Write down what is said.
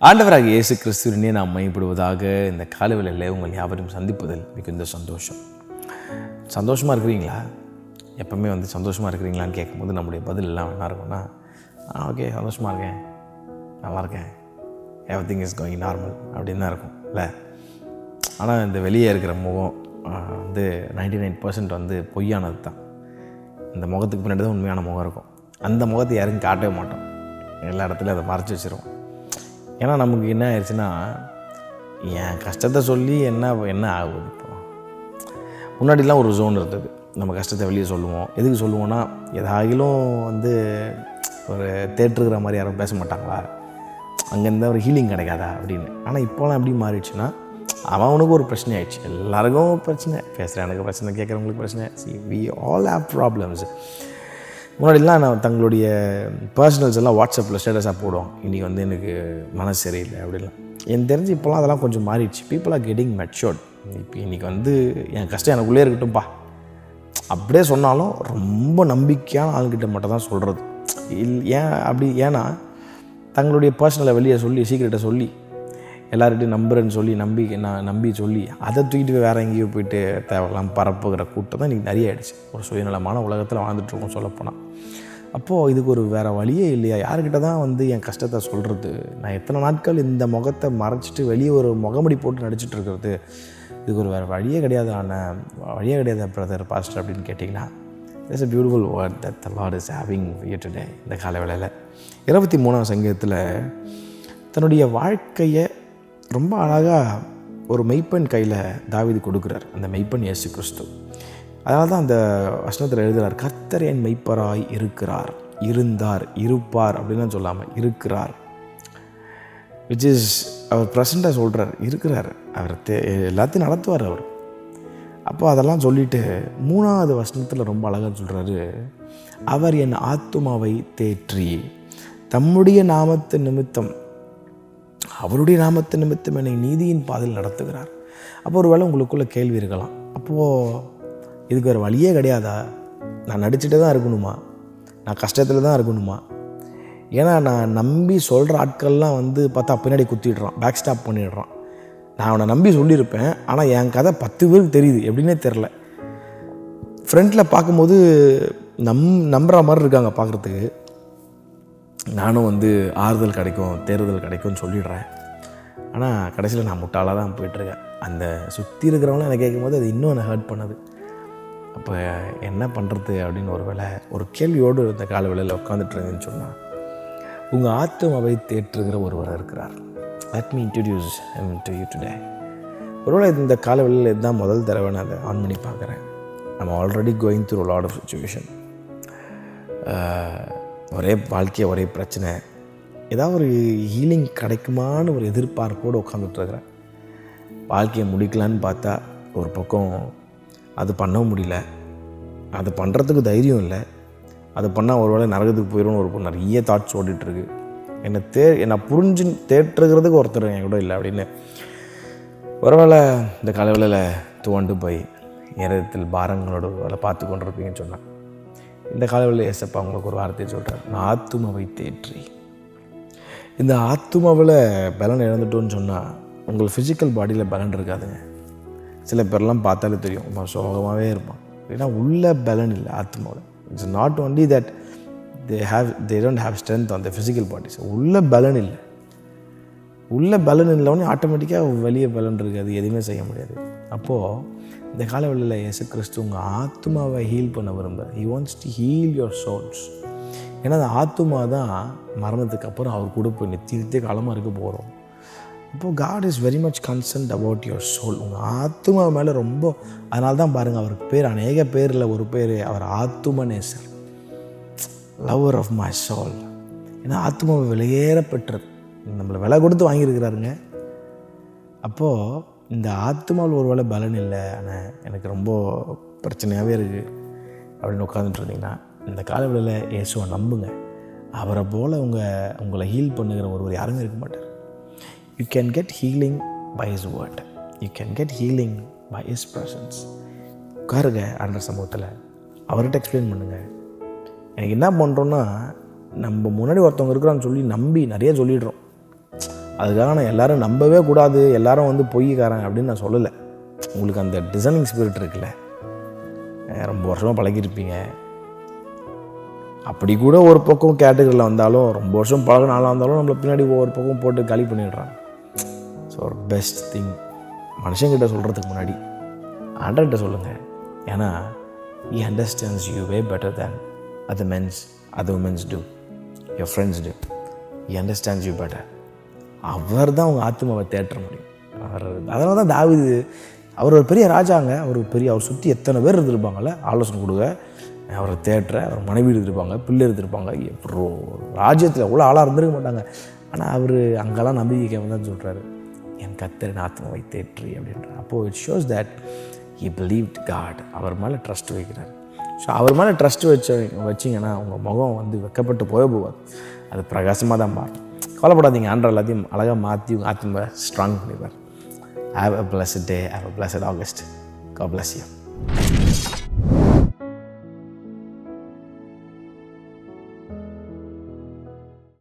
ஆண்டவராக இயேசு கிறிஸ்துவினே நாம் மையப்படுவதாக. இந்த காலவேளையில் உங்கள் யாவரையும் சந்திப்பதில் மிகுந்த சந்தோஷம். சந்தோஷமாக இருக்கிறீங்களா? எப்பவுமே சந்தோஷமாக இருக்கிறீங்களான்னு கேட்கும்போது நம்முடைய பதில் எல்லாம் என்ன இருக்கும்னா, ஓகே சந்தோஷமாக இருக்கேன், நல்லா இருக்கேன், every thing is going normal அப்படின்னு தான் இருக்கும் இல்லை? ஆனால் இந்த வெளியே இருக்கிற முகம் 99% பொய்யானது தான். இந்த முகத்துக்கு பின்னாடி தான் உண்மையான முகம் இருக்கும். அந்த முகத்தை யாருக்கும் காட்டவே மாட்டோம், எல்லா இடத்துலையும் அதை மறைச்சி வச்சிருவோம். ஏன்னா நமக்கு என்ன ஆயிடுச்சுன்னா, என் கஷ்டத்தை சொல்லி என்ன ஆகுது? இப்போ முன்னாடிலாம் ஒரு ஜோன் இருந்தது, நம்ம கஷ்டத்தை வெளியே சொல்லுவோம். எதுக்கு சொல்லுவோன்னா, எதாகிலும் ஒரு தேட்டருக்கிற மாதிரி யாரும் பேச மாட்டாங்களா, அங்கேருந்து ஒரு ஹீலிங் கிடைக்காதா அப்படின்னு. ஆனால் இப்போலாம் எப்படி மாறிடுச்சுன்னா, அவனுக்கு ஒரு பிரச்சனை ஆயிடுச்சு, எல்லாருக்கும் பிரச்சனை, பேசுகிற எனக்கு பிரச்சனை, கேட்குறவங்களுக்கு பிரச்சனை. We all have problems. முன்னாடிலாம் நான் தங்களுடைய பர்சனல்ஸ் எல்லாம் வாட்ஸ்அப்பில் ஸ்டேட்டஸாக போடுவோம், இன்றைக்கி எனக்கு மனசு சரியில்லை அப்படிலாம். எனக்கு தெரிஞ்சு இப்போலாம் அதெல்லாம் கொஞ்சம் மாறிடுச்சு. People are getting matured. இப்போ இன்றைக்கி என் கஷ்டம் எனக்குள்ளே இருக்கட்டும்ப்பா அப்படியே சொன்னாலும் ரொம்ப நம்பிக்கையான ஆள்கிட்ட மட்டும் தான் சொல்கிறது. ஏன்னா தங்களுடைய பர்சனலை வெளியே சொல்லி, சீக்கிரட்டை சொல்லி, எல்லார்கிட்டையும் நம்புறேன்னு சொல்லி நம்பி சொல்லி அதை தூக்கிட்டு வேறு எங்கேயோ போயிட்டு தேவையில்லாம் பரப்புகிற கூட்டம் தான் இன்றைக்கி நிறைய ஆகிடுச்சு. ஒரு சுயநலமான உலகத்தில் வாழ்ந்துட்டுருக்கோம் சொல்லப்போனால். அப்போது இதுக்கு ஒரு வேறு வழியே இல்லையா? யார்கிட்ட தான் என் கஷ்டத்தை சொல்கிறது? நான் எத்தனை நாட்கள் இந்த முகத்தை மறைச்சிட்டு வெளியே ஒரு முகமுடி போட்டு நடிச்சிட்டு இருக்கிறது? இதுக்கு ஒரு வேறு வழியே கிடையாது. வழியே கிடையாது பிரதர், பாஸ்டர் அப்படின்னு கேட்டிங்கன்னா, it's a beautiful word that the Lord is having here today. இந்த காலவேளையில் 23ஆம் சங்கீதத்தில் தன்னுடைய வாழ்க்கையை ரொம்ப அழகாக ஒரு மெய்ப்பெண் கையில் தாவீது கொடுக்குறார். அந்த மெய்ப்பெண் இயேசு கிறிஸ்து. அதனால தான் அந்த வசனத்தில் எழுதுகிறார், கர்த்தர் என் மெய்ப்பராய் இருக்கிறார், இருந்தார், இருப்பார் அப்படின்லாம் சொல்லாமல் இருக்கிறார். விச் இஸ் அவர் ப்ரெசண்ட்டாக சொல்கிறார், இருக்கிறார், அவர் எல்லாத்தையும் நடத்துவார் அவர். அப்போ அதெல்லாம் சொல்லிவிட்டு 3ஆவது வசனத்தில் ரொம்ப அழகாக சொல்கிறாரு, அவர் என் ஆத்துமாவை தேற்றி தம்முடைய நாமத்து நிமித்தம், அவருடைய நாமத்து நிமித்தம் என்னை நீதியின் பாதையில் நடத்துகிறார். அப்போ ஒரு வேளை உங்களுக்குள்ளே கேள்வி இருக்கலாம், அப்போது இதுக்கு வேறு வழியே கிடையாதா? நான் நடிச்சுட்டே தான் இருக்கணுமா? நான் கஷ்டத்தில் தான் இருக்கணுமா? ஏன்னா நான் நம்பி சொல்கிற ஆட்கள்லாம் பார்த்தா பின்னாடி குத்திடுறான், பேக் ஸ்டாப் பண்ணிடுறான். நான் அவனை நம்பி சொல்லியிருப்பேன், ஆனால் என் கதை 10 பேருக்கு தெரியுது, எப்படின்னே தெரில. ஃப்ரெண்டில் பார்க்கும்போது நம்புகிற மாதிரி இருக்காங்க பார்க்குறதுக்கு. நானும் ஆறுதல் கிடைக்கும், தேறுதல் கிடைக்கும்னு சொல்லிடுறேன். ஆனால் கடைசியில் நான் முட்டாளாக தான் போயிட்டுருக்கேன். அந்த சுற்றி இருக்கிறவங்களும் எனக்கு கேட்கும்போது அது இன்னும் என்னை ஹர்ட் பண்ணுது. அப்போ என்ன பண்ணுறது அப்படின்னு ஒரு கேள்வியோடு இந்த கால வேளையில் உட்காந்துட்டுருங்கன்னு சொன்னால், உங்கள் ஆத்துமாவை தேற்றுகிற ஒருவர் இருக்கிறார். Let me introduce him to you today. ஒருவேளை இந்த கால வேளையில் இதுதான் முதல் தடவை நான் அதை ஆன் பண்ணி பார்க்குறேன். நம்ம already going through a lot of situation. ஒரே வாழ்க்கையை, ஒரே பிரச்சனை, ஏதாவது ஒரு ஹீலிங் கிடைக்குமான்னு ஒரு எதிர்பார்ப்போடு உட்காந்துட்ருக்குறேன். வாழ்க்கையை முடிக்கலான்னு பார்த்தா ஒரு பக்கம் அது பண்ணவும் முடியல, அது பண்ணுறதுக்கு தைரியம் இல்லை, அது பண்ணால் ஒரு வேளை நரகத்துக்கு போயிடும்னு ஒரு நிறைய தாட்ஸ் ஓடிட்டுருக்கு. என்னை புரிஞ்சு தேற்றுகிறதுக்கு ஒருத்தர் என் கூட இல்லை அப்படின்னு. ஒருவேளை இந்த காலவேளையில் துவண்டு போய் நேரத்தில் பாரங்களோட வேலை பார்த்து கொண்டிருப்பீங்கன்னு சொன்னேன். இந்த காலவேளையில் ஏசப்பா உங்களுக்கு ஒரு வார்த்தையை சொல்கிறார், நான் ஆத்துமாவை தேற்றி. இந்த ஆத்துமாவில் பலன் இழந்துட்டோன்னு சொன்னால் உங்கள் ஃபிசிக்கல் பாடியில் பலன் இருக்காதுங்க. சில பேர்லாம் பார்த்தாலே தெரியும், ரொம்ப சோகமாகவே இருப்பான். ஏன்னா உள்ள பலன் இல்லை ஆத்மாவில். It's not only that they don't have strength on the physical bodies. உள்ள பலன் இல்லை. உள்ள பலன் இல்லைன்னு ஆட்டோமேட்டிக்காக வெளியே பலன் இருக்காது, எதுவுமே செய்ய முடியாது. அப்போது இந்த காலவெளியில் இயேசு கிறிஸ்து உங்கள் ஆத்மாவை ஹீல் பண்ண விரும்புகிறார். He wants to heal your souls. ஏன்னா அந்த ஆத்மா தான் மரணத்துக்கு அப்புறம் அவர் கூட போய் நித்திய காலமாக இருக்க போகிறோம். அப்போது God is very much concerned about your soul. உங்கள் ஆத்மா மேலே ரொம்ப, அதனால தான் பாருங்கள் அவருக்கு பேர், அநேக பேரில் ஒரு பேர், அவர் ஆத்துமநேசர், லவர் ஆஃப் மை சோல். ஏன்னா ஆத்மாவை விலையேற பெற்றது, நம்மளை விலை கொடுத்து வாங்கியிருக்கிறாருங்க. அப்போது இந்த ஆத்மாவில் ஒரு வேளை பலன் இல்லை, ஆனால் எனக்கு ரொம்ப பிரச்சனையாகவே இருக்குது அப்படின்னு உட்காந்துட்டு இருந்தீங்கன்னா, இந்த காலவெளியில் இயேசுவை நம்புங்க. அவரை போல் உங்களை ஹீல் பண்ணுகிற ஒருவர் யாருமே இருக்க மாட்டார். You can get healing by his word, you can get healing by his presence. உட்காருங்க ஆண்டவர் சமூகத்தில், அவர்கிட்ட எக்ஸ்பிளைன் பண்ணுங்கள். எனக்கு என்ன பண்ணுறோன்னா, நம்ம முன்னாடி ஒருத்தவங்க இருக்கிறான்னு சொல்லி நம்பி நிறைய சொல்லிடுறோம். அதுக்காக நான் எல்லோரும் நம்பவே கூடாது, எல்லோரும் வந்து பொய்க்காரங்க அப்படின்னு நான் சொல்லலை. உங்களுக்கு அந்த டிசைனிங் ஸ்பிரிட் இருக்குல்ல, ரொம்ப வருஷமாக பழகிருப்பீங்க. அப்படி கூட ஒரு பக்கம் கேட்டகரியில் வந்தாலும், ரொம்ப வருஷம் பழகின ஆளாக இருந்தாலும் நம்மளை பின்னாடி ஒவ்வொரு பக்கம் போட்டு காலி பண்ணிடுறாங்க. ஸோ ஒரு பெஸ்ட் திங் மனுஷங்கிட்ட சொல்கிறதுக்கு முன்னாடி ஆண்டர்கிட்ட சொல்லுங்கள். ஏன்னா he understands you way better than other women's do, your friends do. He understands you better. அவர் தான் உங்கள் ஆத்மாவை தேற்ற முடியும். அதனால தான் தாவீது, அவர் ஒரு பெரிய ராஜாங்க, அவர் சுற்றி எத்தனை பேர் இருந்திருப்பாங்கள்ல, ஆலோசனை கொடுக்க, அவரை தேற்ற, அவர் மனைவி இருந்திருப்பாங்க, பிள்ளை இருந்திருப்பாங்க, ராஜ்யத்தில் எவ்வளோ ஆளாக இருந்திருக்க மாட்டாங்க. ஆனால் அவர் அங்கெல்லாம் நம்பிக்கை தான் சொல்கிறாரு, என் கர்த்தரின் ஆத்மாவை தேற்றி அப்படின்ற. அப்போது it shows that he believed God. அவர் மேலே ட்ரஸ்ட் வைக்கிறார். ஸோ அவர் மேலே ட்ரஸ்ட் வச்சிங்கன்னா உங்கள் முகம் வந்து வெக்கப்பட்டு போகாது, அது பிரகாசமாக தான் மாறும். கவலைப்படாதீங்க, ஆண்டவர் எல்லாத்தையும் அழகாக மாற்றி உங்கள் ஆத்மாவை ஸ்ட்ராங் பண்ணிடுவார். Have a blessed day, have a blessed August. God bless you.